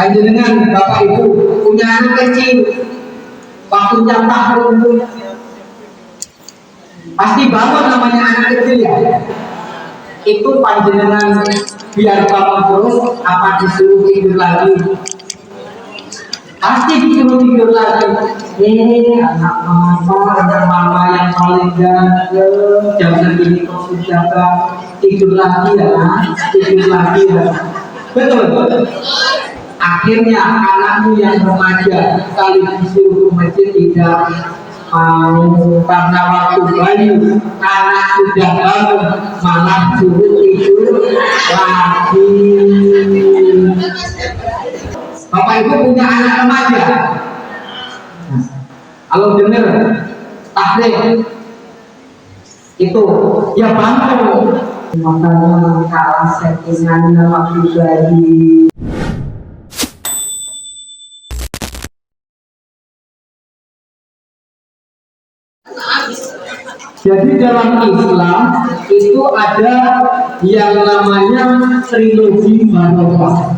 Panjenengan Bapak Ibu punya anak kecil, waktunya tahun pasti bangun namanya anak kecil ya. Itu panjenengan biar bangun terus apa disuruh tidur lagi? Pasti disuruh tidur lagi. Anak mama yang paling ganteng, jam segini kok sudah tidur lagi ya, tidur lagi ya. Betul. Akhirnya anakmu yang remaja sekali disuruh ke masjid tidak mau karena waktu bayi anak sudah bangun malah suruh tidur lagi. Bapak Ibu punya anak remaja, kalau dengar taklim itu ya bangun, makanya kalah settingannya waktu bayi. Jadi dalam Islam itu ada yang namanya trilogi barokah.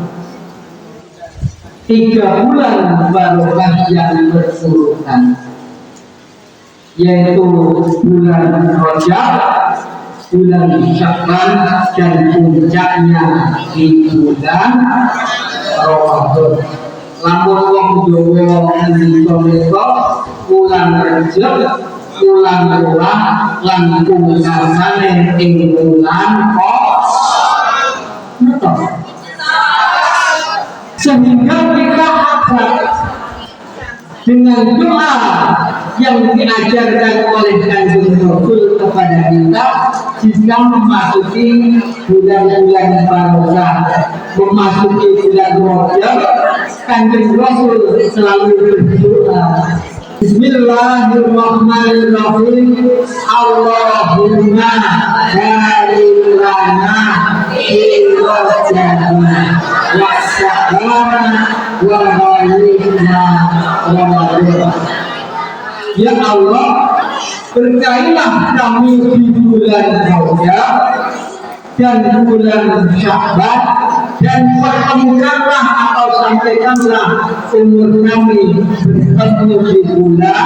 3 bulan barokah yang bersurutan, yaitu bulan Rajab, bulan Sya'ban, dan puncaknya di bulan Ramadan. Lamun wong Jawa ngendika bulan Rajab, bulan Tulah, lan pungkasane ing bulan Ramadan. Sehingga kita akan dengan doa yang diajarkan oleh Kanjeng Rasul kepada kita jika memasuki bulan-bulan barokah, memasuki bulan Rajab, Kanjeng Rasul selalu berdoa, Bismillahirrahmanirrahim. Allahumma barik lana fi Rajab wa Sya'ban wa balighna Ramadan. Ya Allah, berkailah kami di bulan Rajab dan bulan Sya'ban, dan pertemukanlah atau sampaikanlah umur kami bertemu di bulan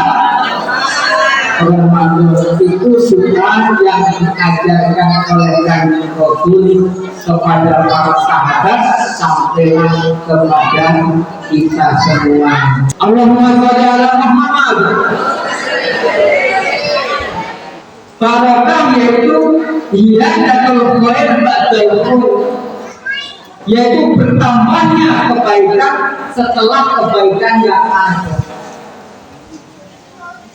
Ramadan. Itu sunnah yang diajarkan oleh Kanjeng Rasul kepada para sahabat sampai kepada kita semua. Allahumma sholli ala Muhammad. Barokah yaitu ziyadatul khair ba'dal khair, yaitu bertambahnya kebaikan setelah kebaikan yang ada.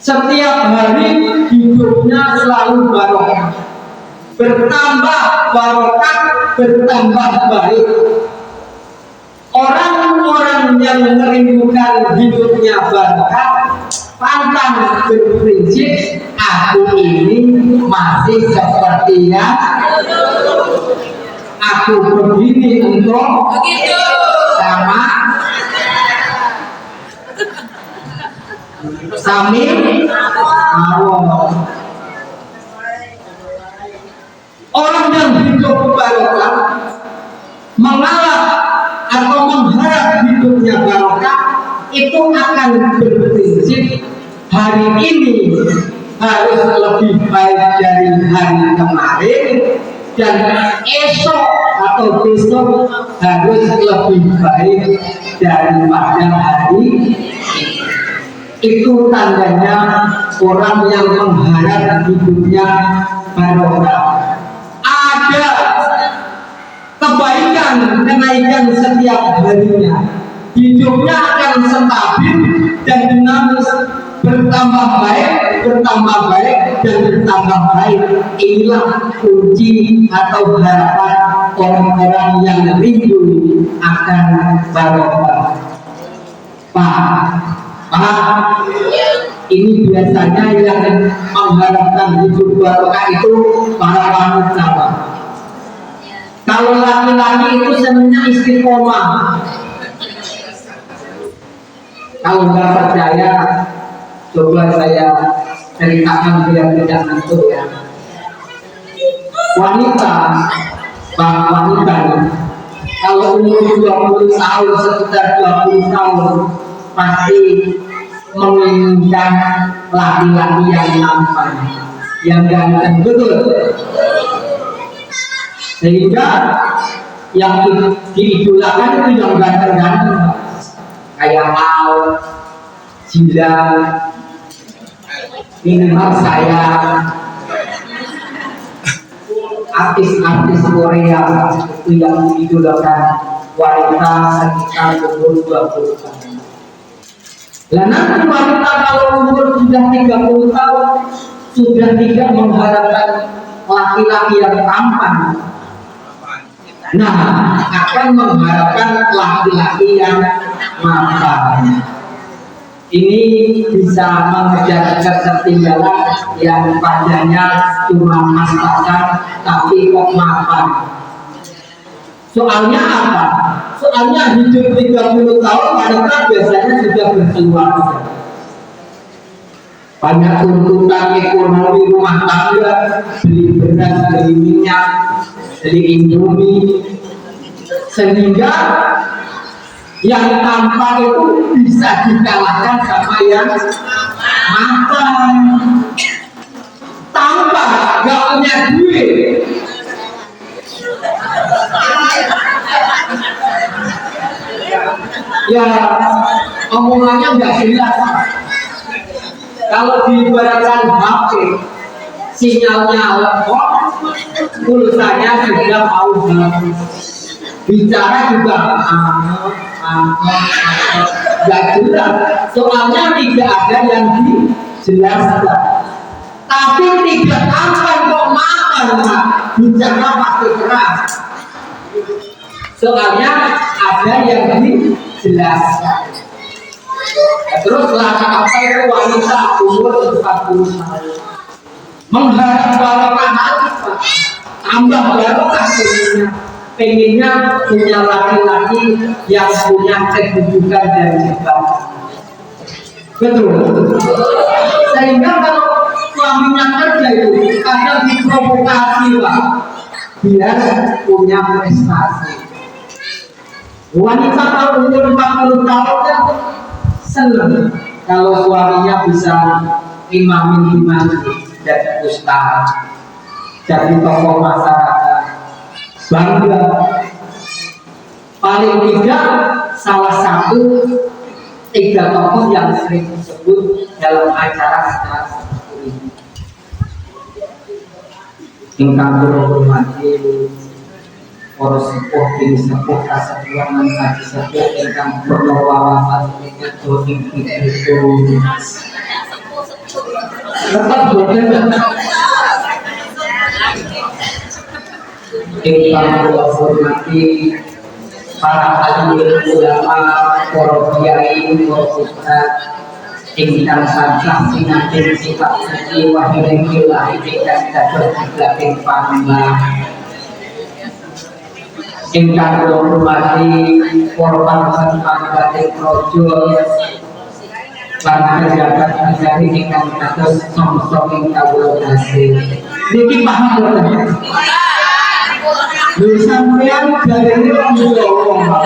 Setiap hari hidupnya selalu barokah, bertambah barokah, bertambah baik. Orang-orang yang merindukan hidupnya barokah pantang berprinsip aku ini masih seperti yang aku begini untuk sama sambil awal. Orang yang hidup barokah mengalah atau mengharap hidupnya barokah itu akan berprinsip hari ini harus lebih baik dari hari kemarin, dan esok atau besok harus lebih baik daripada hari ini. Itu tandanya orang yang mengharap hidupnya barokah. Ada kebaikan, kenaikan setiap harinya, hidupnya akan stabil dan dinamis, bertambah baik, dan bertambah baik. Inilah kunci atau harapan orang-orang yang rindu akan barokah. Pak, ini biasanya yang mengharapkan hidup barokah itu para wanita. Kalau laki-laki itu senangnya istiqomah. Kalau nggak percaya, coba saya ceritakan biar tidak ngantuk ya. Wanita Kalau umur 20 tahun, sekitar 20 tahun pasti menginginkan laki-laki yang tampan, yang ganteng, betul. Sehingga yang diidolakan itu yang ganteng-ganteng, kayak laut, jilang, minimal saya, artis-artis Korea itu yang diidolakan wanita sekitar umur 20 tahun. Dan nanti wanita kalau umur sudah 30 tahun sudah tidak mengharapkan laki-laki yang tampan. Nah, akan mengharapkan laki-laki yang mapan. Ini bisa mengejar ketertinggalan yang padanya cuma pas-pasan tapi kok mapan. Soalnya apa? Soalnya hidup 30 tahun wanita biasanya sudah berkeluarga. Banyak tuntutan ekonomi rumah tangga, beli beras, beli minyak, beli indomie, sehingga yang tampak itu bisa dikalahkan sama yang mapan. Tampak gak punya duit, ya omongannya nggak jelas. Kalau diibaratkan HP, sinyalnya lemot, pulsanya sudah mau habis, bicara juga nggak jelas. Soalnya tidak ada yang dijelaskan. Tapi tidak tampan kok makan, bicara pakai keras. Soalnya ada yang dijelaskan. Terus apa itu wanita umur 40 tahun mengharap barokah hati, tambah barokah pengennya punya laki-laki yang punya kedudukan dan jabatan. Betul. Sehingga kalau suaminya kerja itu kadang diprovokasi lah, biar punya prestasi. Wanita kalau umur 40 tahun kan senang kalau suaminya bisa imamin jadi ustaz, jadi tokoh masyarakat, bangga. Paling tidak salah satu 3 tokoh yang sering disebut dalam acara seperti ini. Ingkang kula hormati para sepuh ing sepuh kasepuhan kaji sepuh ingkang kula wawasan menika ing itu. Tetap boten. Ingkang kula hormati para alim ulama, para kiai, para ustaz ingkang sansah sinatin sifat suci wahidin ilahi ingkang dados jaging pambah. Ingkang kula hormati para panusan pangbating praja lan pejabat negari ingkang dados somsom ing kawula dasih. Niki paham boten? Lho sampeyan jarene wong Jawa.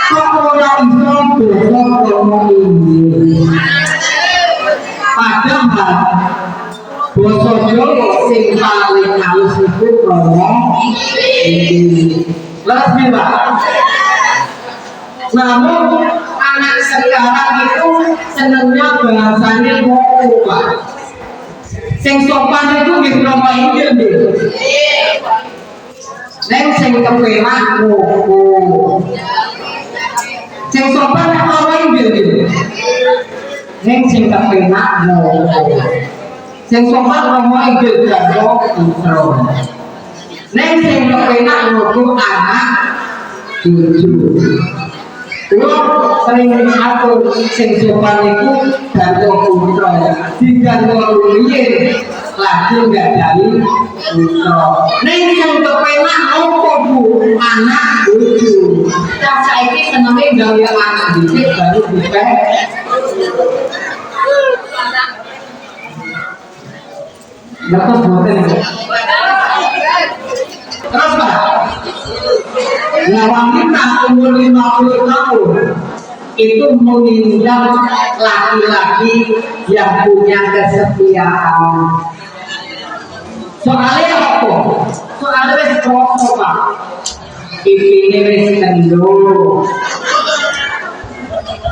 Kok ora iso basa ngomong Inggris? Padahal basa Jawa sing paling halus iku ngomong Inggris. Leres nggih, Pak? Namun anak sekarang itu senengnya bahasanya ngomong, Pak. Sing sopan itu nggih ngomong Inggris nggih. Neng sing kepenak ngomong. Sing sopan nek ngomong Inggris. Neng sing kepenak ngomong. Sing sopan ngomong Inggris karo intro. Neng sing kepenak ngomong anak cucu. Kulo sering atur sing sopan iku garwa putra, digarwa luwihe lagi enggak dari putra. Ning sing kepenak opo Bu? Anak cucu. Cah saiki senenge gawe anak dhisik baru dipek. Dapat boten. Terus Pak, Nah, wanita umur 50 tahun itu menginjak laki-laki yang punya kesetiaan. Soalnya apa? Soalnya wis kroso, Pak. Ipine wis kendho.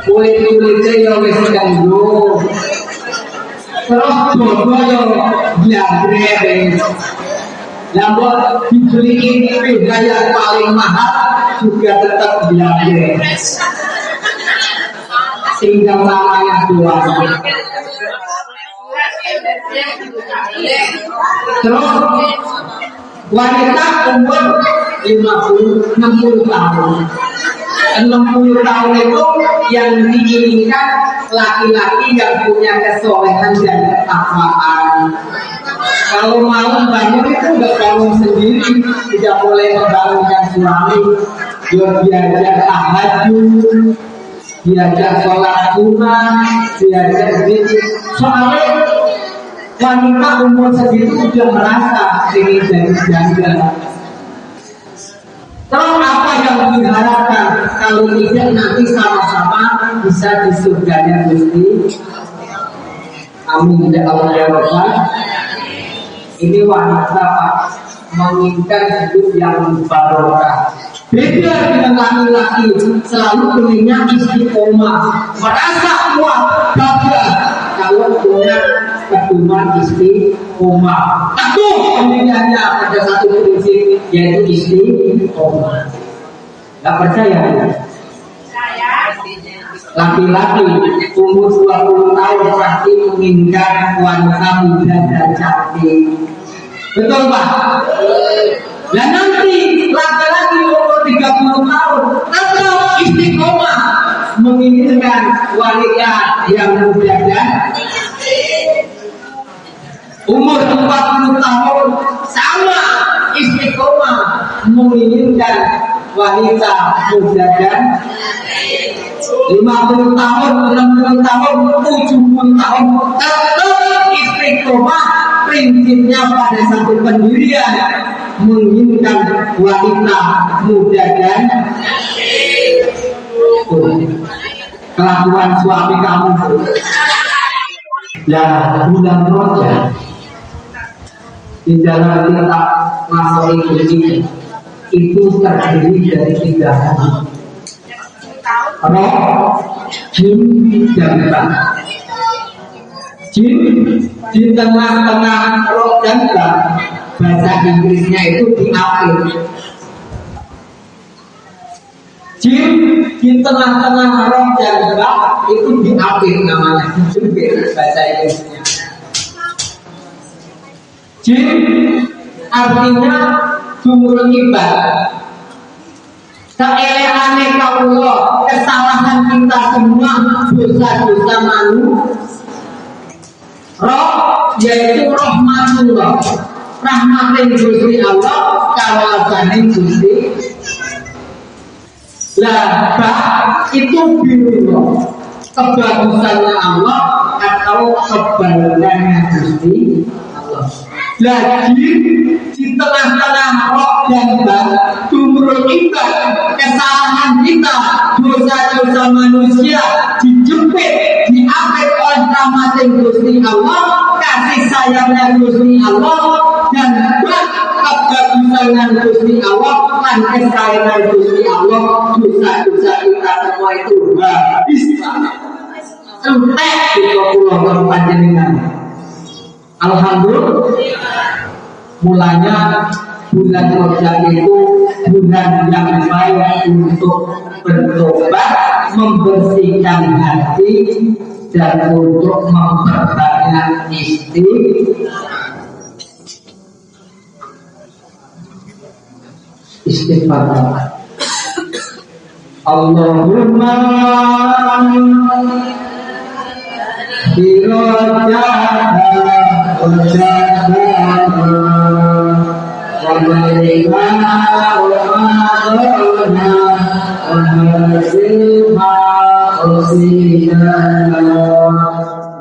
Kulit-kulite yo wis kendho. Terus bobo yo jangkrik. Lalu dibeliin sepeda yang paling mahal juga tetap jangkrik. Tinggal namanya doang. Terus wanita umur 60 tahun. 60 tahun itu yang diinginkan laki-laki yang punya kesolehan dan ketakwaan. Kalau mau bangun itu nggak bangun sendiri, tidak boleh membangunkan suami. Diajak tahajud, diajak sholat sunnah, diajak zikir. Soalnya wanita umur segitu sudah merasa ingin jadi janda. Terus apa yang diharapkan kalau tidak nanti sama-sama bisa di surganya Gusti? Amin ya Allah ya Rabbal. Ini wanita Pak menginginkan hidup yang barokah. Beda dengan laki-laki selalu pengennya istiqomah, merasa kuat, gagah kalau punya pedoman istiqomah. Teguh pendiriannya pada satu prinsip yaitu istiqomah. Gak percaya? Laki-laki umur 20 tahun pasti menginginkan wanita muda dan cantik. Betul Pak? Dan nanti laki-laki umur 30 tahun tetap istiqomah menginginkan wanita yang muda dan umur 40 tahun sama istiqomah menginginkan wanita muda dan 50 tahun, 60 tahun, 70 tahun tetap istiqomah prinsipnya pada satu pendirian menginginkan wanita muda dan kelakuan suami kamu. Ya, bulan Rajab di dalam kitab Masail ini itu terdiri dari 3 hari. Roh, jin, dan ban. Jin di tengah-tengah roh dan ban, bahasa Inggrisnya itu di akhir. Jin di tengah-tengah roh dan ban itu di akhir namanya, dijepit bahasa Inggrisnya. Jin artinya jumhur ibadah. Keeleane kaulah, kesalahan kita semua, dosa-dosa manusia. Roh yaitu rahmatullah, rahmatin Gusti Allah, kawasaning Gusti. Lah, itu biru, kebagusannya Allah atau kebagusannya Gusti Allah. Lagi di tengah-tengah roh dan ban, jumhur kita, kesalahan kita, dosa-dosa manusia dijepit, diapit oleh rahmatin Gusti Allah, kasih sayangnya Gusti Allah, dan kebagusan Gusti Allah, dan kesayangan Gusti Allah, dosa-dosa kita semua itu habis. Entek di pulau panjenengan. Alhamdulillah, mulanya bulan Rajab itu bulan yang baik untuk bertobat, membersihkan hati, dan untuk memperbanyak istighfar. Allahumma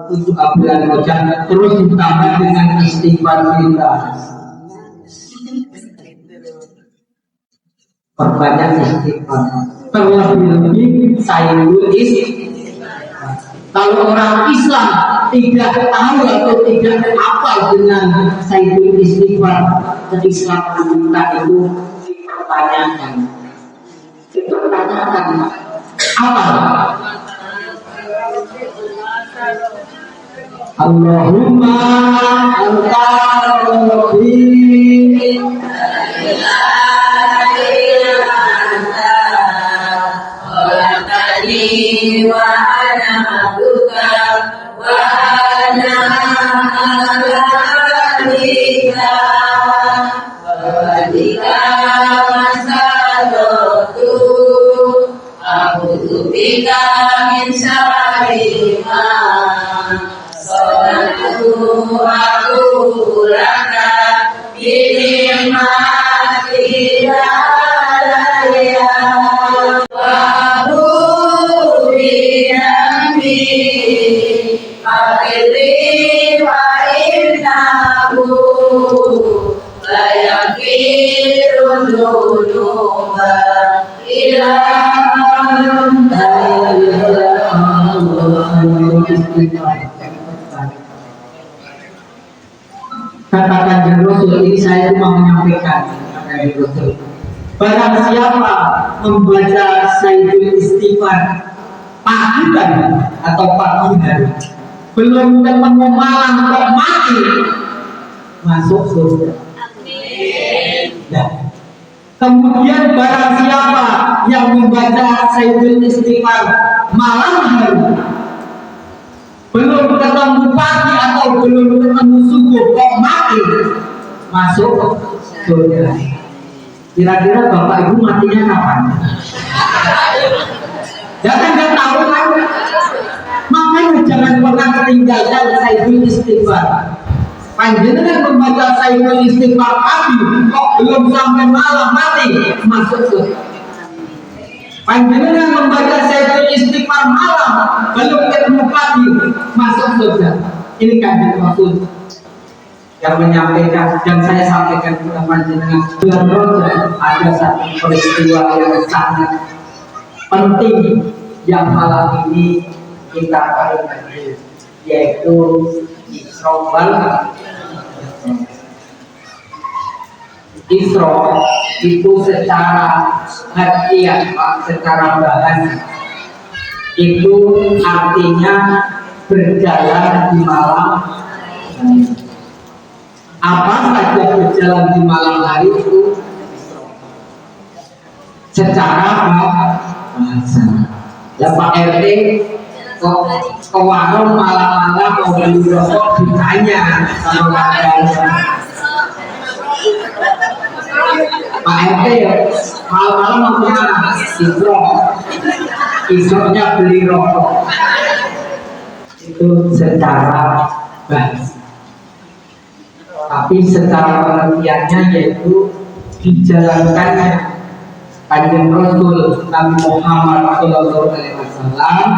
untuk bulan Rajab terus ditambah dengan istighfar kita. perbanyak istighfar. Terlebih-lebih Sayyidul Istighfar. Kalau orang Islam tidak tahu atau tidak hafal dengan Sayyidul Istighfar, keislaman kita itu dipertanyakan. Dipertanyakan apa? Allahumma anta rabbi wa ana abduka wa ana alika wa bika masalatu a'udzu bika min syarri ma sanatu aku laka bi ni'matika alayya Katakan dan Rasul ini saya cuma menyampaikan kata Rasul. Barang siapa membaca Sayyidul Istighfar pagi atau pagi hari belum ketemu malam kok mati masuk surga. Ya. Kemudian barang siapa yang membaca Sayyidul Istighfar malam hari belum ketemu pagi atau belum ketemu subuh kok mati masuk surga. Kira-kira bapak ibu matinya kapan? Jangan nggak tahu kan? Makanya jangan pernah ketinggalkan Sayyidul Istighfar. Panjenengan membaca Sayyidul Istighfar pagi kok belum sampai malam mati masuk surga. Panjenengan membaca Sayyidul Istighfar malam belum ketemu pagi masuk surga. Ini kanjeng Rasul yang menyampaikan dan saya sampaikan kepada panjenengan. Bulan Rajab ada satu peristiwa yang sangat penting yang malam ini kita peringati, yaitu Isra wal Isra itu secara harfiah, secara bahasa itu artinya berjalan di malam hari. Apa saja berjalan di malam hari itu secara bahasa. Ya Pak RT kok ke warung malam-malam mau beli rokok ditanya sama warganya. Pak RT malam-malam mau kemana? Isronya beli rokok. Itu secara bahasa. Tapi secara pengertiannya yaitu dijalankannya Kanjeng Rasul Nabi Muhammad Sallallahu Alaihi Wasallam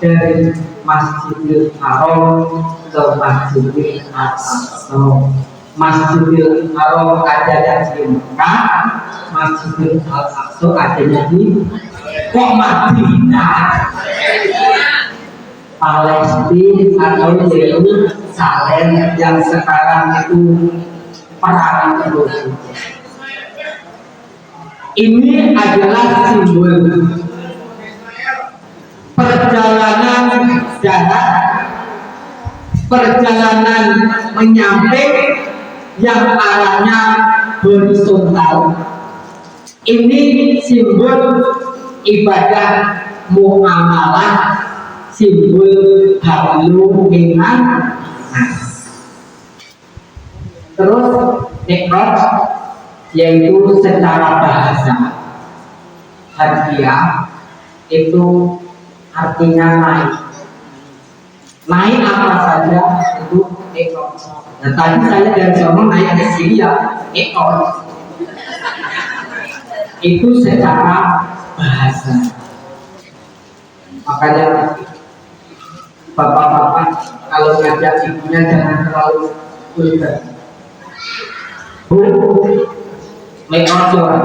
dari Masjidil Haram ke Masjidil Aqsa. Masjidil Haram ada di Mekah, Masjidil Aqsa adanya di Madinah, Palestina atau Yerusalem yang sekarang itu perang terus. Ini adalah simbol perjalanan darat, perjalanan menyampai yang arahnya horizontal. Ini simbol ibadah muamalah, simbol halu minan. Terus ikrot yaitu secara bahasa harfiah itu artinya naik. Naik apa saja itu ekor. Nah tadi saya dari sono naik ke sini ya ekor. Itu secara bahasa. Makanya bapak-bapak kalau ngajak ibunya jangan terlalu vulgar. Bu, ekor suara.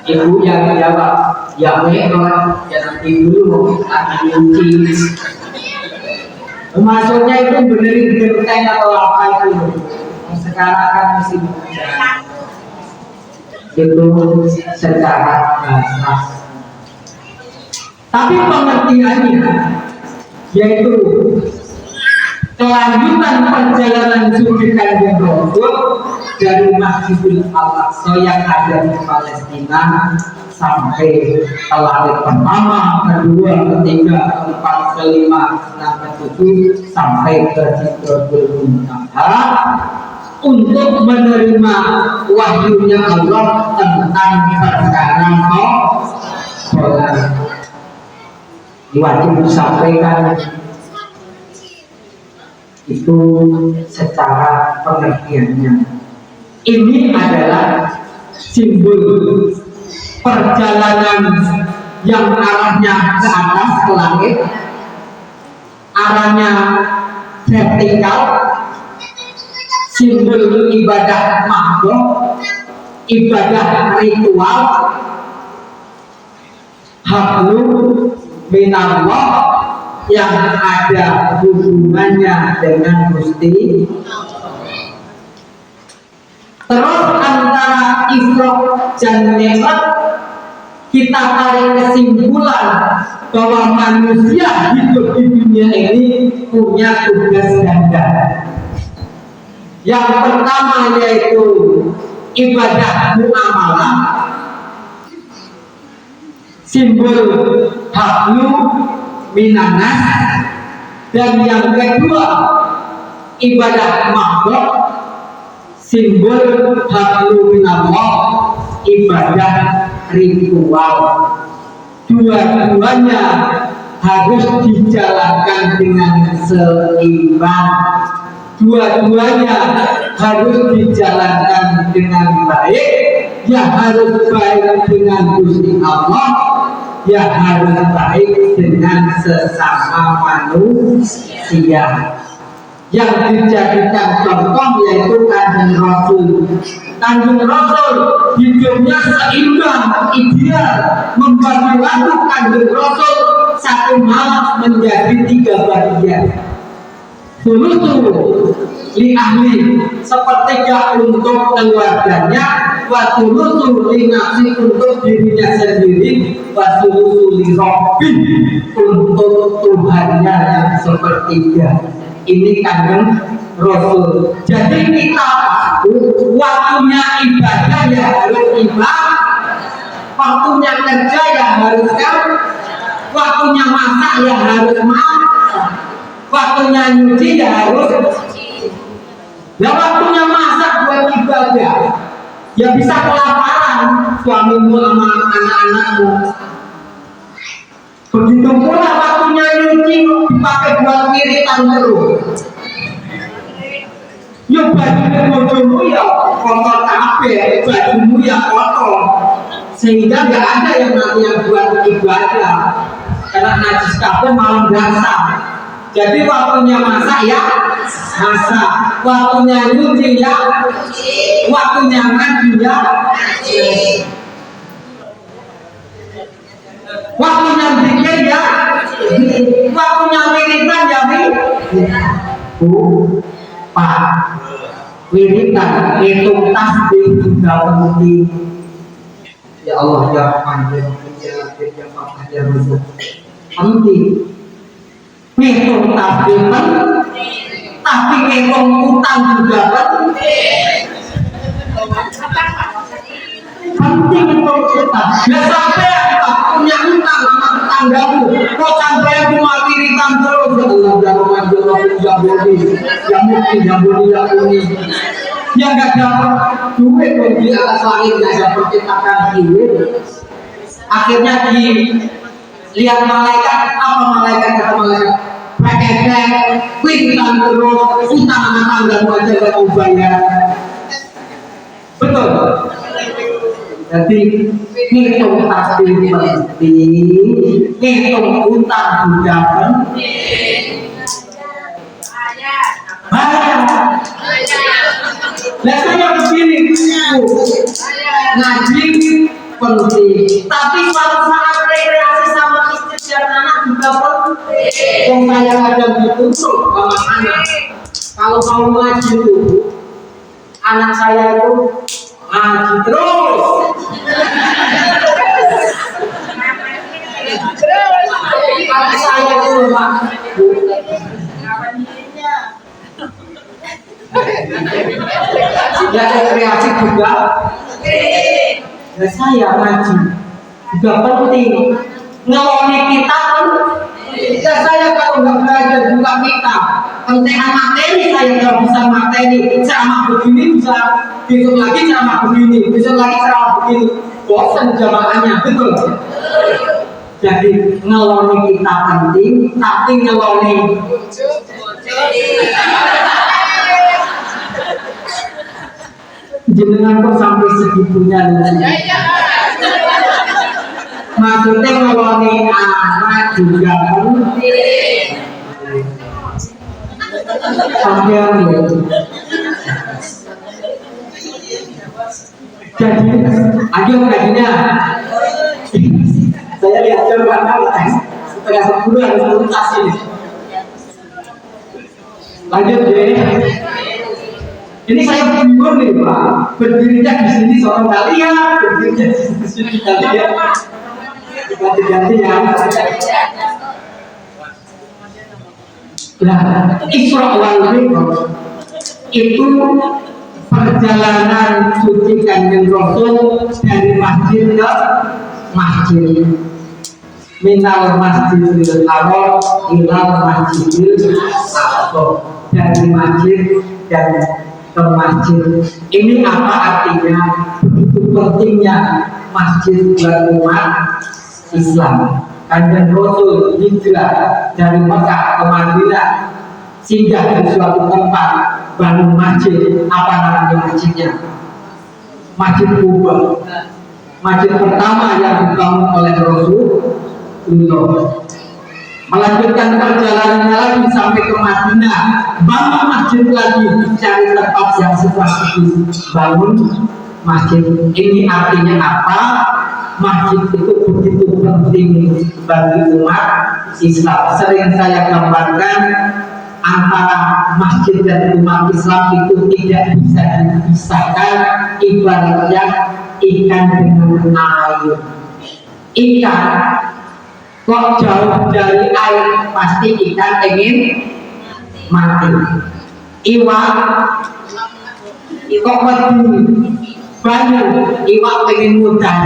Ibu yang jawab, ya memang jangan dulu lagi nyuci. Maksudnya itu benerin genteng atau apa itu? Sekarang kan mesti itu secara bahasa. Tapi pengertiannya yaitu kelanjutan perjalanan suci Kanjeng Rasul dari Masjidil Aqsa yang ada di Palestina sampai Telalit pertama, kedua, ketiga, keempat, kelima, enam, ketujuh sampai ke Sidratul Muntaha untuk menerima wahyunya Allah tentang perkara sholat. Wajib disampaikan itu secara pengertiannya. Ini adalah simbol perjalanan yang arahnya ke atas ke langit, arahnya vertikal, simbol ibadah makhluk, ibadah ritual, hablum minallah yang ada hubungannya dengan Gusti. Terus antara Isra dan Mi'raj kita tarik kesimpulan bahwa manusia hidup di dunia ini punya tugas ganda. Yang pertama yaitu ibadah muamalah, simbol hablu minanas, dan yang kedua ibadah makhluk, simbol hablu minallah, ibadah ritual. Dua-duanya harus dijalankan dengan seimbang. Dua-duanya harus dijalankan dengan baik. Ya harus baik dengan Gusti Allah, ya harus baik dengan sesama manusia. Yang dijadikan contoh yaitu Kanjeng Rasul. Kanjeng Rasul hidupnya seimbang, ideal, membagi waktu Kanjeng Rasul satu malam menjadi 3 bagian. Sulusu li ahli, sepertiga untuk keluarganya, wa sulusu li nafsi, untuk dirinya sendiri, wa sulusu li rabbi, untuk Tuhannya yang sepertiga. Ini Kanjeng Rasul. Jadi kita waktunya ibadah ya harus ibadah, waktunya kerja ya harus kerja, waktunya masak ya harus masak, waktunya nyuci ya harus. Nah waktunya masak buat ibadah, ya bisa kelaparan suamimu sama anak-anakmu. Begitu pula waktunya nyuci dipakai buat kiritan terus. Ya bajumu ya kotor kabeh, bajumu ya kotor, sehingga nggak ada yang namanya buat ibadah, karena najis kabeh malam basah. Jadi waktunya masak ya masak, waktunya nyuci ya nyuci, waktunya mandi ya mandi, waktunya zikir ya waktunya wiridan ya Pak, wiridan hitung tasbih juga penting. Ya Allah ya Rahman ya Rahim ya Latif ya Fatah ya Rasul, penting. Hitung tasbih penting, tapi hitung utang juga penting. Penting untuk kita. Ya sampai punya utang sama tetanggamu, kok sampai cuma wiridan terus ya Allah ya Rahman ya Rahim ya Bodi ya Mukti ya Bodi ya Uni, yang gak dapat duit di atas langit, gak dapat cetakan duit. Akhirnya dilihat malaikat, apa malaikat kata malaikat? Pakai wiridan terus, utang sama tanggamu aja gak mau bayar. Betul. Jadi hitung tasbih penting, hitung utang juga penting. Banyak. Nah saya begini, ngaji penting, tapi suatu saat rekreasi sama istri dan anak juga penting. Yang saya kadang dituntut sama anak, kalau mau ngaji itu, anak saya itu ngaji terus. Tapi saya itu Pak, ya rekreasi juga. Ya saya ngaji juga penting. Ngeloni kita pun. Ya saya kalau nggak belajar juga kita. Penting materi saya nggak bisa materi. Ceramah begini bisa besok lagi ceramah begini, besok lagi ceramah begini. Bosan jamaahnya, betul. Jadi ngeloni kita penting, tapi ngeloni jenengan kok sampai segitunya loh. Maksudnya ngeloni anak juga penting. Sampai jadi ayo kajinya. Saya lihat coba setengah 10 harus tuntas ini. Lanjut deh. Ini saya bingung nih Pak. Berdirinya di sini seorang kalian, berdirinya di sini kalian. Ganti-ganti ya. Nah, Isra wal Mi'raj itu perjalanan suci Kanjeng Rasul dari masjid ke masjid. Minal masjidil haram ilal masjidil aqsa, dari masjid dan ke masjid. Ini apa artinya? Begitu pentingnya masjid buat umat Islam. Kanjeng Rasul hijrah dari Mekah ke Madinah, singgah di suatu tempat, bangun masjid. Apa namanya masjidnya? Masjid Kuba. Masjid pertama yang dibangun oleh Rasulullah. Melanjutkan perjalanannya lagi sampai ke Madinah, bangun masjid lagi, cari tempat yang seperti bangun masjid. Ini artinya apa? Masjid itu begitu penting bagi umat Islam. Sering saya gambarkan antara masjid dan umat Islam itu tidak bisa dipisahkan, ibaratnya ikan dengan air. Ikan kok jauh dari air, pasti ikan ingin mati. Iwak kok berdiri banyak, iwak ingin mudah.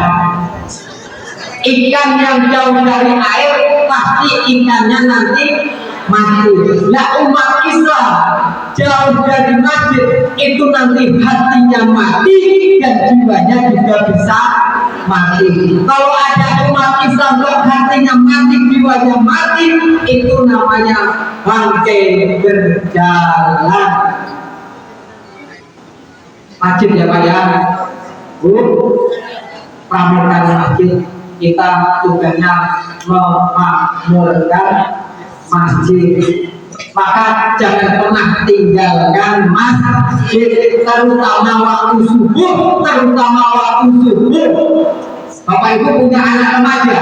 Ikan yang jauh dari air, pasti ikannya nanti mati. Nah umat Islam jauh dari masjid, itu nanti hatinya mati dan jiwanya juga bisa mati. Kalau ada umat Islam kok hatinya mati, jiwanya mati, itu namanya bangkai berjalan. Masjid ya Pak ya, Bu, pramuka masjid. Kita tugasnya memakmurkan masjid. Maka jangan pernah tinggalkan masjid, terutama waktu subuh, Bapak Ibu punya anak remaja,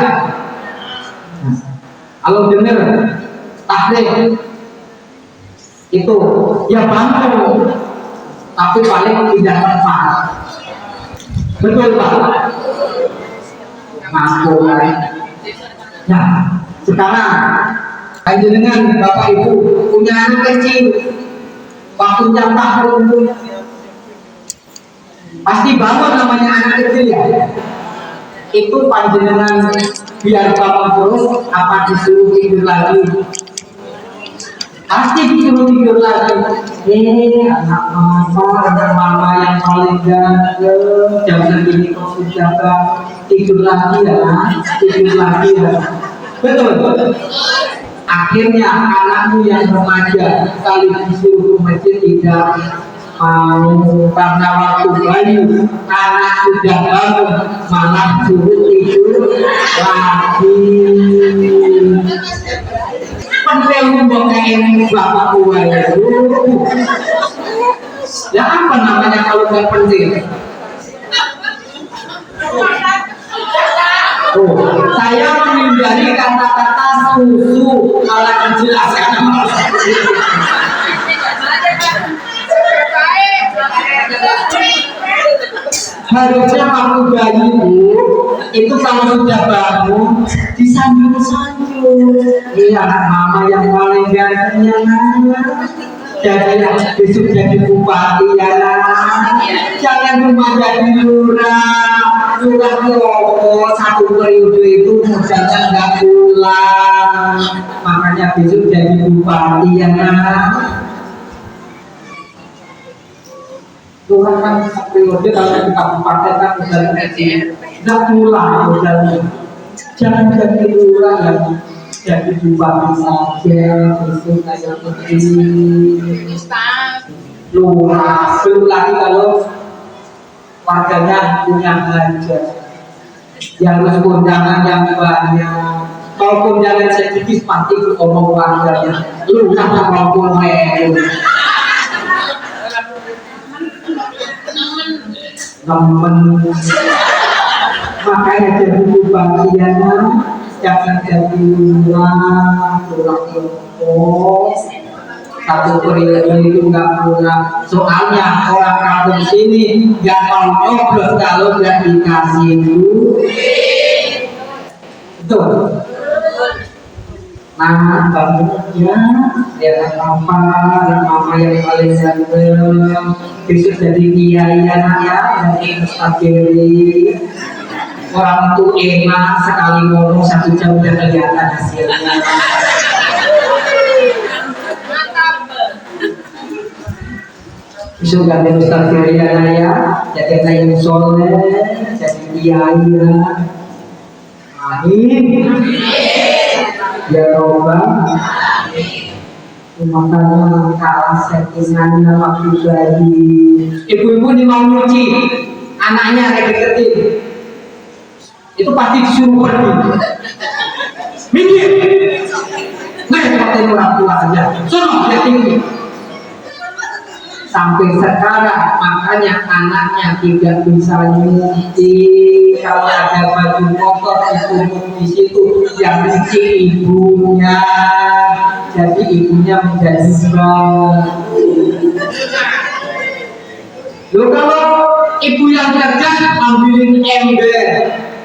kalau dengar taklim itu ya bantu, tapi paling tidak tepat. Betul Pak? Mampu kan? Nah sekarang dengan Bapak Ibu punya anak kecil, waktunya tahun pasti bangun namanya anak kecil ya. Itu panjenengan biar bangun terus, apa disuruh tidur lagi? Pasti disuruh tidur lagi. Anak mama yang paling ganteng, jam segini kok sudah tidur lagi ya, tidur lagi ya. Betul. Akhirnya anakmu yang remaja sekali disuruh ke masjid tidak mau, karena waktu bayi anak sudah bangun malah suruh tidur lagi. Penting membawakan bapak tua itu Ya apa namanya kalau nggak penting? Oh, saya menghindari kata-kata susu ala menjelaskan. Harusnya waktu bayi itu kalau sudah bangun disanjung-sanjung. Iya anak mama yang paling gantengnya jadi besok jadi bupati ya nak. Jangan cuma jadi lurah lopo satu periode itu modalnya nggak pulang. Makanya besok jadi bupati ya nak. Tuhan kan periode kalau di kabupaten kan modalnya nggak pulang modalnya. Jangan jadi lurah yang jadi bupati saja besok kayak begini. Lurah belum lagi kalau warganya punya hajat yang harus kondangan yang banyak. Kalau kondangan sedikit pasti ngomong warganya lurah maupun melu. Temen makanya jadi bagian jangan jadi lurah satu periode itu nggak pulang. Soalnya orang kampung sini nggak mau nyoblos kalau nggak dikasih duit. Betul. Nah, bangunnya ya apa mama yang paling ganteng besok jadi kiai anak ya dari Mustaqili. Orang itu enak sekali ngomong 1 jam udah kelihatan hasilnya. Besok ganti Mustaqili anak ya jadi kayak soleh jadi kiai ya. Amin. Ya Robbal makanya kalah settingannya waktu bayi. Ibu-ibu nih mau nyuci anaknya kayak deketin itu pasti disuruh pergi minggir nggak pakai orang tua aja sono ya tinggi sampai sekarang. Makanya anaknya tidak bisa nyuci. Kalau ada baju kotor ditumpuk di situ yang nyuci ibunya, jadi ibunya menjadi berat. Loh kalau ibu yang cerdas ambilin ember,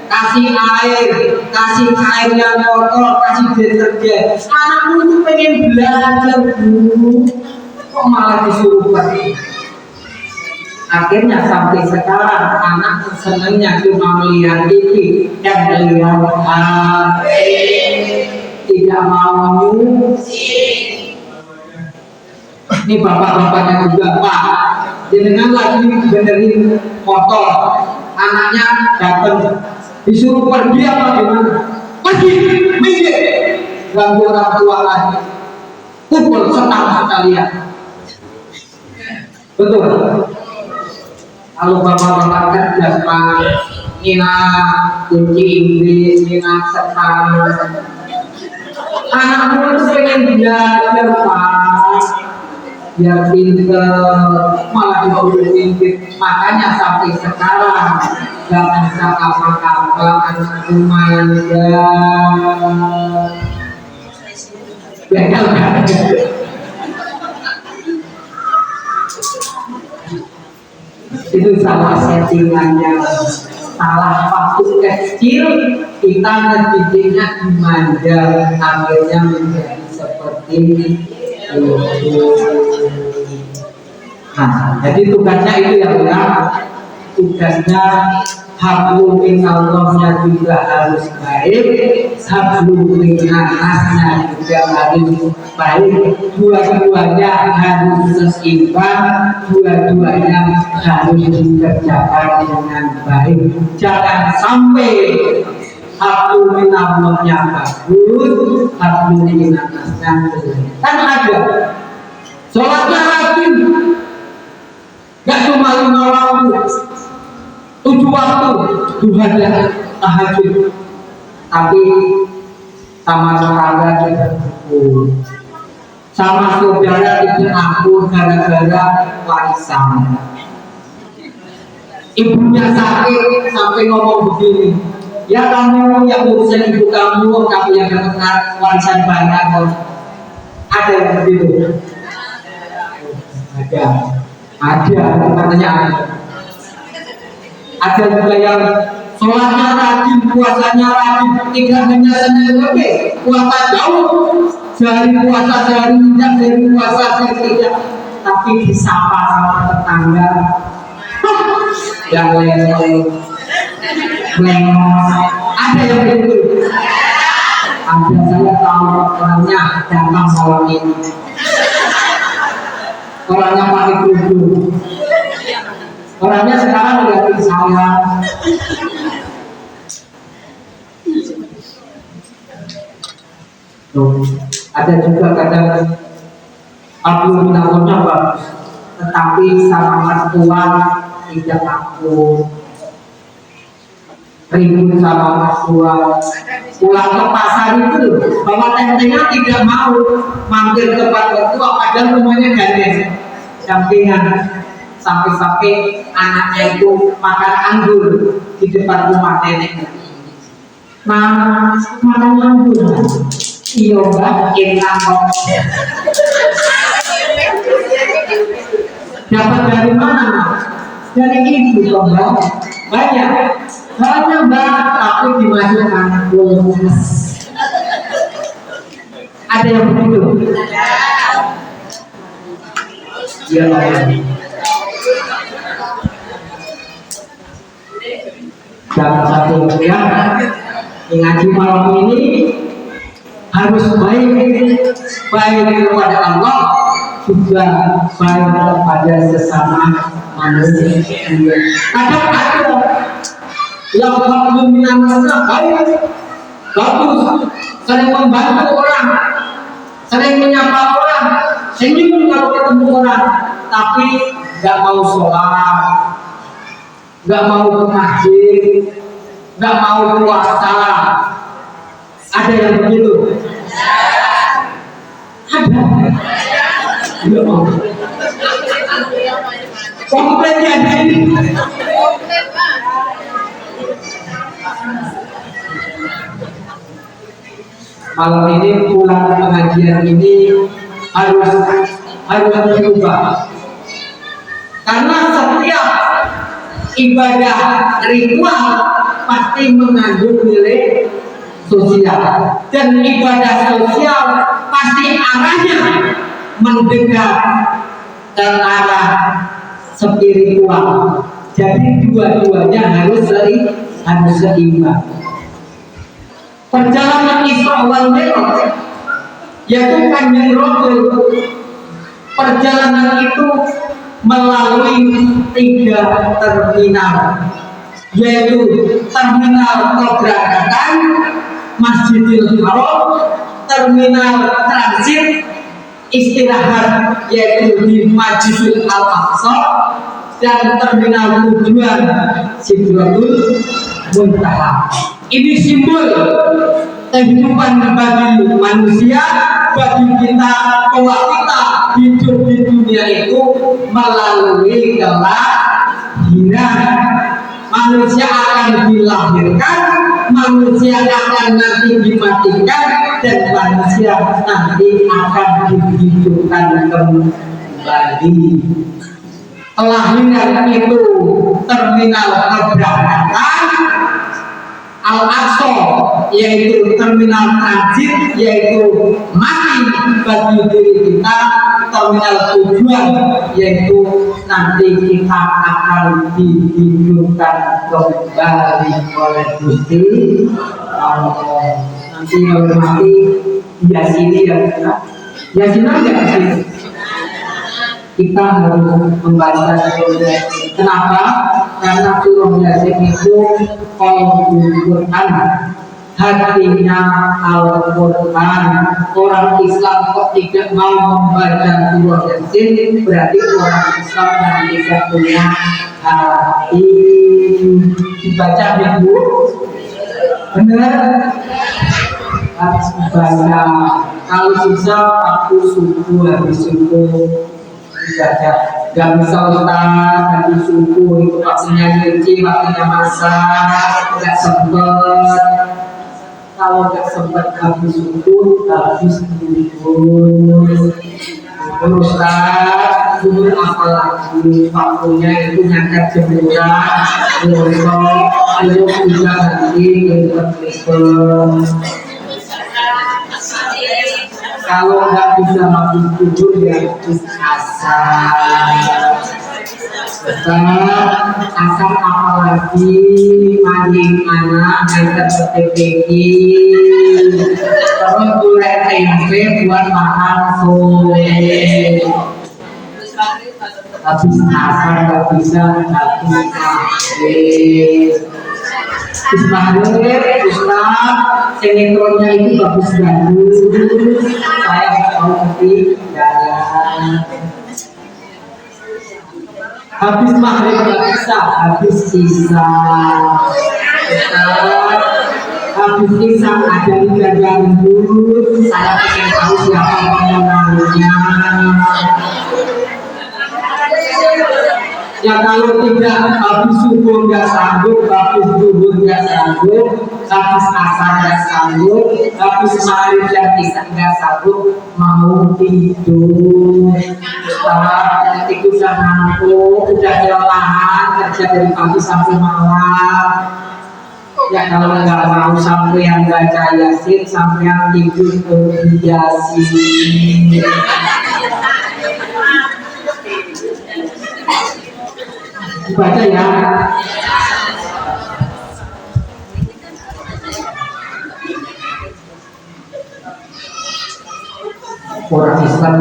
kasih air yang kotor, kasih deterjen. Anakmu itu pengen belajar bu, kok malah disuruh pergi. Akhirnya sampai sekarang anak senangnya cuma melihat TV dan melihat HP, tidak mau nyuci. Ini bapak-bapaknya juga, Pak, jenengan lagi benerin motor, anaknya datang disuruh pergi apa gimana? Pergi, minggir, ganggu orang tua lagi, pukul setang sekalian. Betul. Kalau bapak-bapak kerja Pak, Nina kunci Inggris, Nina setang. Anakmu itu pengen belajar Pak, biar pinter, malah disuruh minggir. Makanya sampai sekarang gak bisa apa-apa anakku manja. Begal kan? Itu salah settingannya, salah waktu kecil kita ngedidiknya dimanja, akhirnya menjadi seperti itu. Nah, jadi tugasnya itu yang benar. Tugasnya hablum minallahnya juga harus baik, hablum minannasnya juga harus baik. Dua-duanya harus seimbang, dua-duanya harus dikerjakan dengan baik. Jangan sampai hablum minallahnya bagus, hablum minannasnya jelek. Kan ada sholatnya rajin, gak cuma 5 waktu, 7 waktu, duha dan tahajud, tapi sama tetangga kita berkumpul. sama saudara tidak akur gara-gara warisan. Ibunya sakit sampai ngomong begini, ya kamu yang ngurusin ibu kamu yang dapat warisan banyak kok. Ada yang begitu? Ada katanya ada. Ada juga yang sholatnya rajin, puasanya rajin, tidak hanya Senin Kemis, puasa jauh, sehari puasa, sehari tidak, sehari puasa, sehari tidak, tapi disapa sama tetangga yang lengos, ada yang begitu. Ada, saya tahu orangnya datang malam ini, orangnya pakai kerudung, orangnya sekarang lihatin saya. Tuh, ada juga kadang aku minangnya bagus, tetapi sama mertua tidak aku ribut sama mertua. Pulang ke pasar itu bawa tentengnya tidak mau mampir ke tempat mertua, padahal rumahnya gandeng sampingan. Sampai-sampai anaknya itu makan anggur di depan rumah nenek. Nah, makan anggur. Iya mbak, enak kok. Dapat dari mana? Dari ibu kok mbak. Banyak mbak, tapi dimasukkan kulkas. Ada yang begitu? Ya Allah. Dan satu yang ngaji malam ini harus baik kepada Allah, juga baik kepada sesama manusia. Kadang ada yang meminangnya baik, bagus, sering membantu orang, sering menyapa orang, senyum kalau ketemu orang, tapi nggak mau sholat, nggak mau ke masjid, nggak mau puasa. Ada yang begitu? Ada. Nggak mau. Komplit ya ini. Malam ini pulang pengajian ini harus berubah. Karena setiap ibadah ritual pasti mengandung nilai sosial, dan ibadah sosial pasti arahnya mendekat ke arah spiritual. Jadi dua-duanya harus seimbang. Perjalanan Isra wal Mi'raj yaitu Kanjeng Rasul, perjalanan itu melalui 3 terminal, yaitu terminal keberangkatan Masjidil Haram, terminal transit istirahat yaitu di Masjidil Al-Aqsa, dan terminal tujuan Sidratul Muntaha. Ini simbol kehidupan bagi manusia, bagi kita, bahwa kita hidup di dunia itu melalui kelahiran. Manusia akan dilahirkan, manusia akan nanti dimatikan, dan manusia nanti akan dihidupkan kembali. Kelahiran itu terminal keberangkatan, Al-Aqsa yaitu terminal transit, yaitu mati bagi diri kita, terminal tujuan yaitu nanti kita akan dihidupkan kembali oleh Gusti Allah. Nanti kalau mati ya sini ya sini aja sini. Kita harus membaca surah. Kenapa? Karena surah Yasin itu Al-Quran, hatinya Al-Quran. Orang Islam kok tidak mau membaca surah Yasin, berarti orang Islam yang tidak punya hati. Dibaca minggu, benar? harus dibaca. Kalau susah waktu subuh habis subuh dibaca. Gak bisa Ustaz habis subuh itu waktunya nyuci, waktunya masak, gak sempet. Kalau gak sempet habis subuh habis tidur. Ustaz, dulu apalagi waktunya itu nyangkat jemuran, ngosok, ayo bisa nanti kelihatan. Kalau nggak bisa habis tidur ya habis asar. Ustaz, asar apalagi mandi anak, ngangkat PPG, terus gulai tempe buat makan sore. Habis asar nggak bisa, habis maghrib. Habis maghrib, Ustaz, sinetronnya itu bagus-bagus. Saya nggak mau ngerti jalan. Habis maghrib nggak bisa, habis sisa. Habis sisa ada liga gandut. Saya ingin tahu siapa pemenangnya. Ya kalau tidak habis subuh nggak sanggup, habis zuhur nggak sanggup, habis asar nggak sanggup, habis maghrib dan isya nggak sanggup, mau tidur. Setelah itu sudah ngantuk, sudah kelelahan kerja dari pagi sampai malam. Ya kalau nggak mau sampai yang baca yasin, sampai yang tidur ke yasin. Baca ya. Orang Islam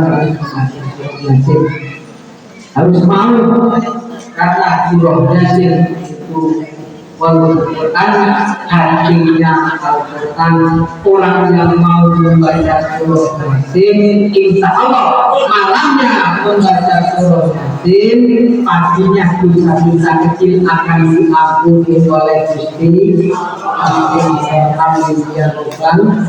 harus mau karena surah Yasin itu Al-Quran hatinya Al-Quran. Orang yang mau membaca surah Yasin, insya Allah malamnya membaca surah Yasin, pastinya dosa-dosa kecil akan diampuni oleh Gusti. Amin ya Rabbal alamin.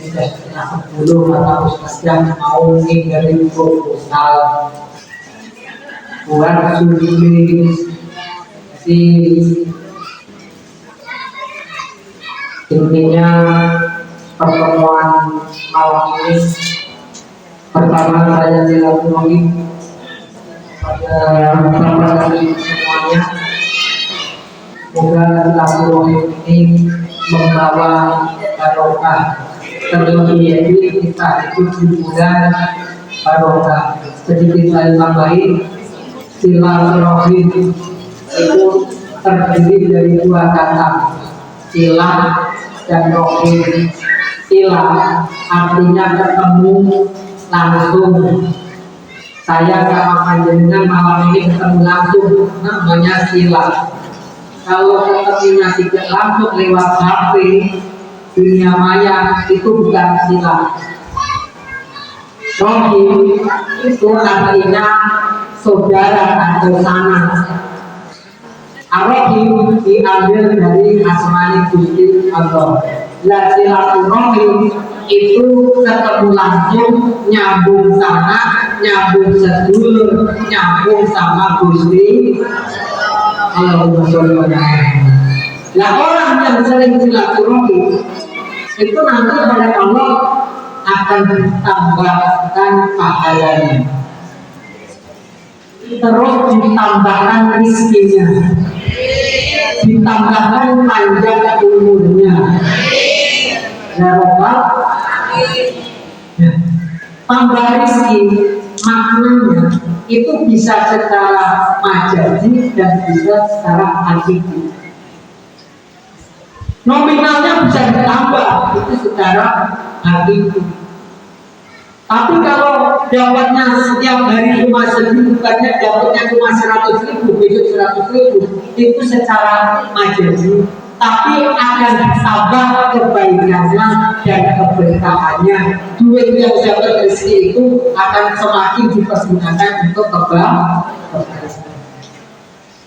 Sudah setengah 10 kata Ustaz yang mau ninggalin proposal buat sulit si intinya pertemuan malam ini pertama saya silaturahmi pada beberapa kali semuanya. Semoga silaturahmi ini membawa barokah, terlebih yaitu kita ikut di bulan barokah. Sedikit saya tambahin, silaturahmi itu terdiri dari dua kata, silah dan rohim. Silah artinya ketemu langsung. Saya sama panjenengan malam ini ketemu langsung, namanya silah. Kalau ketemunya tidak langsung lewat HP, dunia maya, itu bukan silah. Rohim itu artinya saudara atau sanak. Ar-Rahim diambil dari asmani Gusti Allah. La silaturahim itu ketemu langsung, nyambung sanak, nyambung sedulur, nyambung sama Gusti Allahumma sholli ala Muhammad. Nah, orang yang sering silaturahim itu nanti oleh Allah akan ditambahkan pahalanya, terus ditambahkan rizkinya, ditambahkan panjang umurnya. Ya Rabbal. Tambah rizki maknanya itu bisa secara majazi dan bisa secara hakiki. Nominalnya bisa ditambah itu secara hakiki. Tapi kalau dapatnya setiap hari cuma segitu, bukannya dapatnya cuma 100.000, besok 100.000, itu secara majazi. Tapi akan ditambah kebaikannya dan keberkahannya. Duit yang dapat rezeki itu akan semakin dipergunakan untuk kebaikan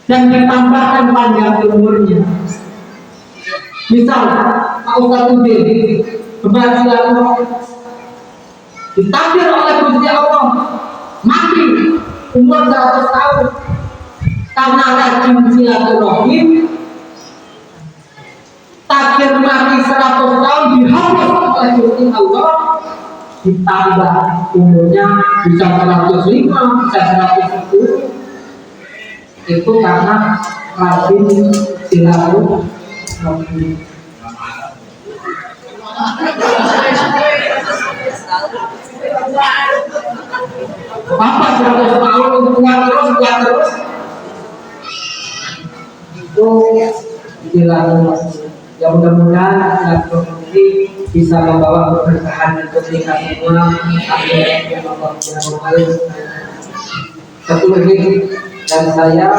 dan ditambahkan panjang umurnya. Misal Pak Ustadz Udin berhasil ditakdir oleh Gusti Allah mati umur 100 tahun karena rajin silaturahim. Takdir mati 100 tahun dihapus oleh Gusti Allah, ditambah umurnya bisa 105, bisa 110. Itu karena rajin silaturahim. Apa 100 tahun kuat terus itu silaturahim. Ya mudah-mudahan silaturahim ini bisa membawa keberkahan untuk kita semua. Amin ya Allah ya Rabbal. Satu lagi dan saya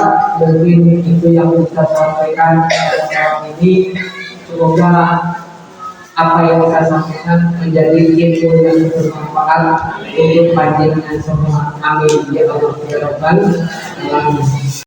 mungkin itu yang bisa sampaikan pada malam ini. Semoga apa yang saya sampaikan menjadi ilmu yang bermanfaat untuk panjenengan semua. Amin ya Allah ya Rabbal alamin.